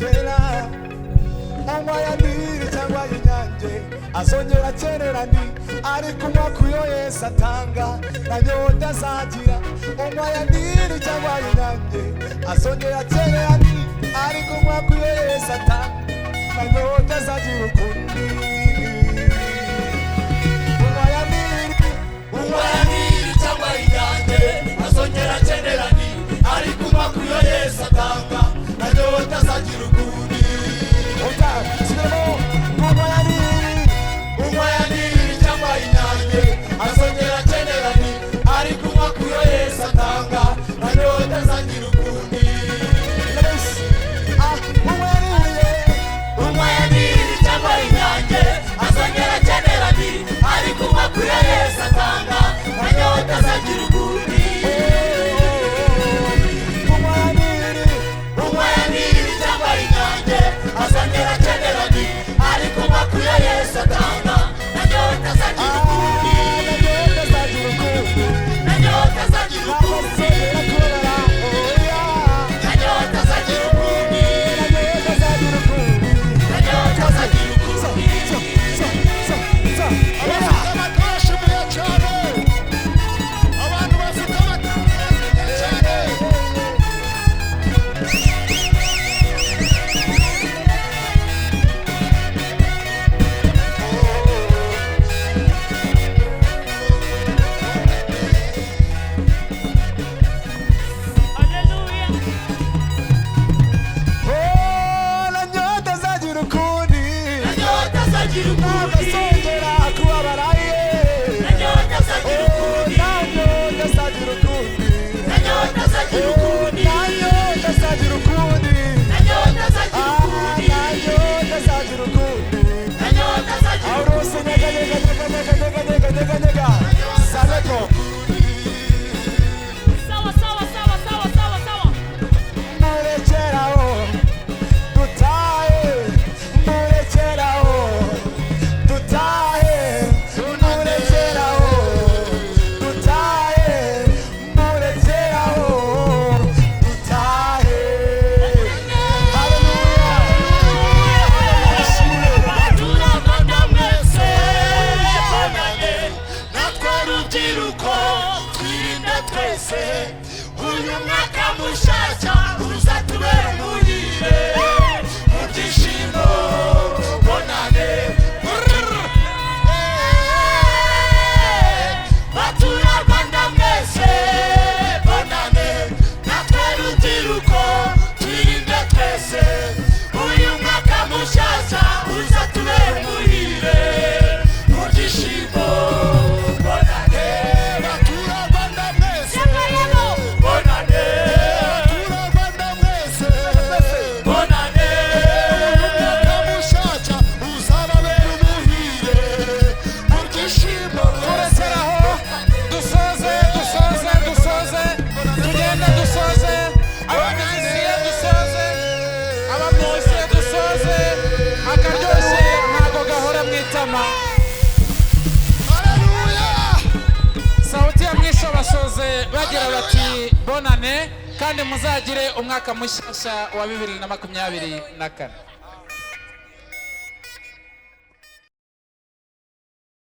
Tela, Mama ya niri changwa inyange azongera akenera ndi ari kunywa kuyo Yesu atanga na nyota azagira unywa ya Nili cyangwa y'Inyange azongera akenera ndi ari kunywa kuyo Yesu atanga na nyota azagira ukundi unywa ya Nili cyangwa y'Inyange azongera akenera ndi ari kunywa kuyo Yesu atanga na nyota azagira ukundi azongera akenera ndi ari kunywa kuyo Yesu atanga na nyota azagira ukundi unywa ya Nili cyangwa y'Inyange azongera akenera ndi ari kunywa kuyo Yesu atanga na nyota azagira ukundi unywa ya Nili cyangwa y'Inyange azongera akenera ndi ari kunywa kuyo Yesu atanga na nyota azagira ukundi uyu mwaka mushasha uzatubera umuhire mu byishimo bonane baturarwanda mwese bonane natwe rubyiruko twirinde twese uyu mwaka mushasha uzatubera umuhire mu byishimo bonane sauti ya mwisho basoze bagira bati bonane kandi muzagire umwaka mushasha wa 2024.